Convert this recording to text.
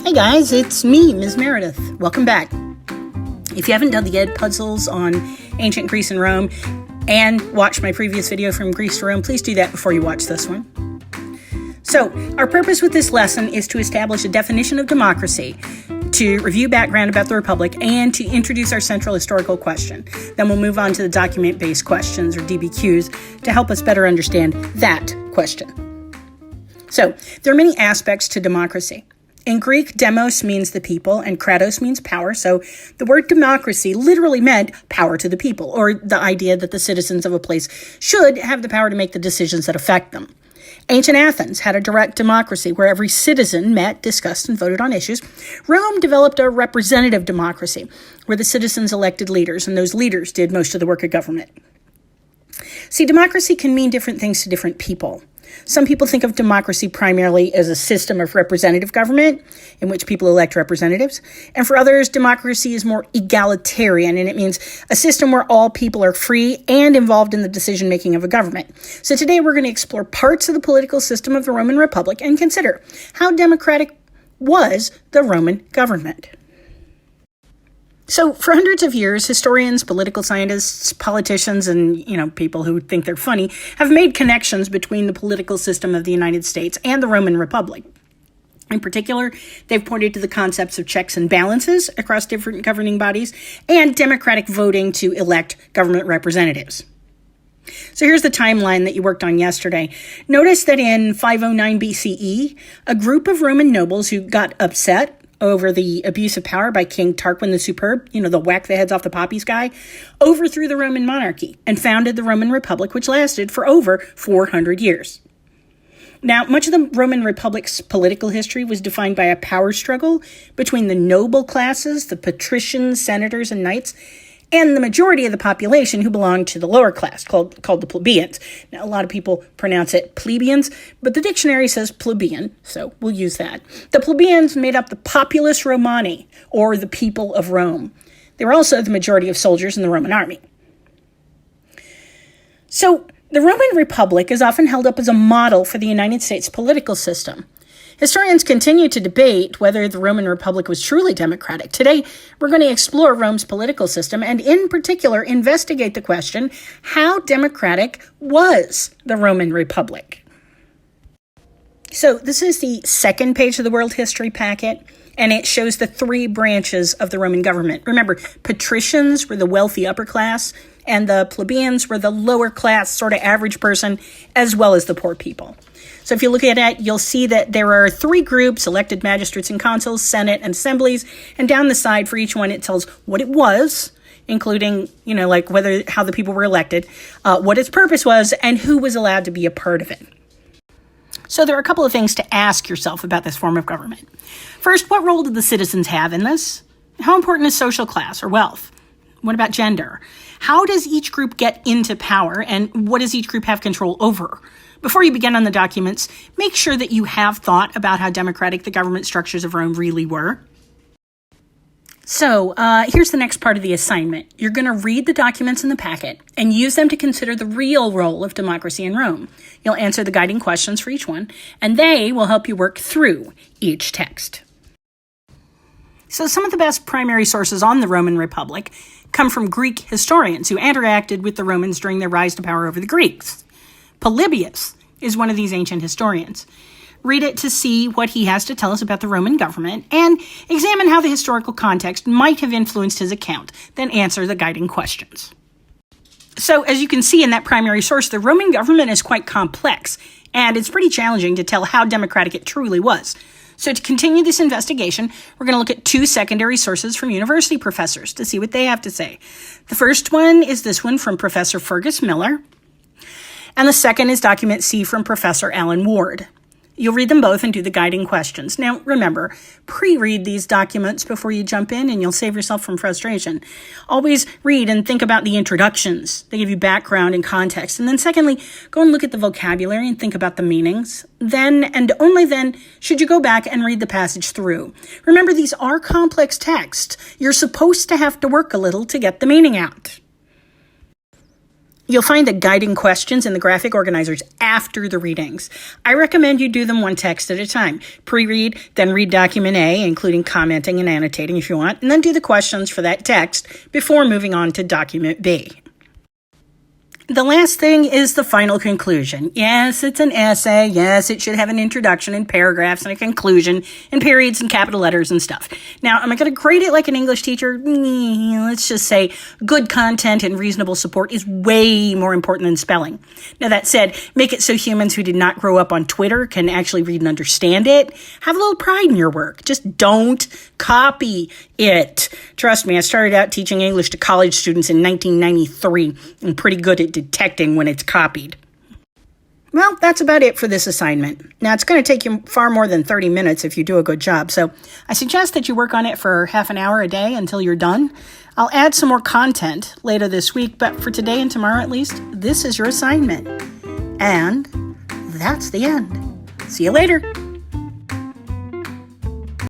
Hey guys, it's me, Ms. Meredith. Welcome back. If you haven't done the Ed puzzles on ancient Greece and Rome and watched my previous video from Greece to Rome, please do that before you watch this one. So, our purpose with this lesson is to establish a definition of democracy, to review background about the Republic, and to introduce our central historical question. Then we'll move on to the document-based questions, or DBQs, to help us better understand that question. So, there are many aspects to democracy. In Greek, demos means the people, and kratos means power, so the word democracy literally meant power to the people, or the idea that the citizens of a place should have the power to make the decisions that affect them. Ancient Athens had a direct democracy where every citizen met, discussed, and voted on issues. Rome developed a representative democracy where the citizens elected leaders, and those leaders did most of the work of government. See, democracy can mean different things to different people. Some people think of democracy primarily as a system of representative government in which people elect representatives. And for others, democracy is more egalitarian, and it means a system where all people are free and involved in the decision-making of a government. So today we're going to explore parts of the political system of the Roman Republic and consider how democratic was the Roman government. So for hundreds of years, historians, political scientists, politicians, and, people who think they're funny have made connections between the political system of the United States and the Roman Republic. In particular, they've pointed to the concepts of checks and balances across different governing bodies and democratic voting to elect government representatives. So here's the timeline that you worked on yesterday. Notice that in 509 BCE, a group of Roman nobles who got upset over the abuse of power by King Tarquin the Superb, the whack the heads off the poppies guy, overthrew the Roman monarchy and founded the Roman Republic, which lasted for over 400 years. Now, much of the Roman Republic's political history was defined by a power struggle between the noble classes, the patricians, senators, and knights, and the majority of the population who belonged to the lower class, called the plebeians. Now, a lot of people pronounce it plebeians, but the dictionary says plebeian, so we'll use that. The plebeians made up the populus Romani, or the people of Rome. They were also the majority of soldiers in the Roman army. So, the Roman Republic is often held up as a model for the United States political system. Historians continue to debate whether the Roman Republic was truly democratic. Today, we're going to explore Rome's political system and, in particular, investigate the question, how democratic was the Roman Republic? So this is the second page of the World History Packet, and it shows the three branches of the Roman government. Remember, patricians were the wealthy upper class, and the plebeians were the lower class, sort of average person, as well as the poor people. So if you look at it, you'll see that there are three groups: elected magistrates and consuls, senate, and assemblies. And down the side for each one, it tells what it was, including, how the people were elected, what its purpose was, and who was allowed to be a part of it. So there are a couple of things to ask yourself about this form of government. First, what role did the citizens have in this? How important is social class or wealth? What about gender? How does each group get into power, and what does each group have control over? Before you begin on the documents, make sure that you have thought about how democratic the government structures of Rome really were. So, here's the next part of the assignment. You're going to read the documents in the packet and use them to consider the real role of democracy in Rome. You'll answer the guiding questions for each one, and they will help you work through each text. So some of the best primary sources on the Roman Republic come from Greek historians who interacted with the Romans during their rise to power over the Greeks. Polybius is one of these ancient historians. Read it to see what he has to tell us about the Roman government and examine how the historical context might have influenced his account, then answer the guiding questions. So, as you can see in that primary source, the Roman government is quite complex, and it's pretty challenging to tell how democratic it truly was. So to continue this investigation, we're going to look at two secondary sources from university professors to see what they have to say. The first one is this one from Professor Fergus Miller, and the second is document C from Professor Alan Ward. You'll read them both and do the guiding questions. Now, remember, pre-read these documents before you jump in, and you'll save yourself from frustration. Always read and think about the introductions. They give you background and context. And then secondly, go and look at the vocabulary and think about the meanings. Then, and only then, should you go back and read the passage through. Remember, these are complex texts. You're supposed to have to work a little to get the meaning out. You'll find the guiding questions in the graphic organizers after the readings. I recommend you do them one text at a time. Pre-read, then read document A, including commenting and annotating if you want, and then do the questions for that text before moving on to document B. The last thing is the final conclusion. Yes, it's an essay. Yes, it should have an introduction and paragraphs and a conclusion and periods and capital letters and stuff. Now, am I going to grade it like an English teacher? Let's just say good content and reasonable support is way more important than spelling. Now, that said, make it so humans who did not grow up on Twitter can actually read and understand it. Have a little pride in your work. Just don't copy it. Trust me, I started out teaching English to college students in 1993. I'm pretty good at detecting when it's copied. Well, that's about it for this assignment. Now, it's going to take you far more than 30 minutes if you do a good job, so I suggest that you work on it for half an hour a day until you're done. I'll add some more content later this week, but for today and tomorrow at least, this is your assignment. And that's the end. See you later.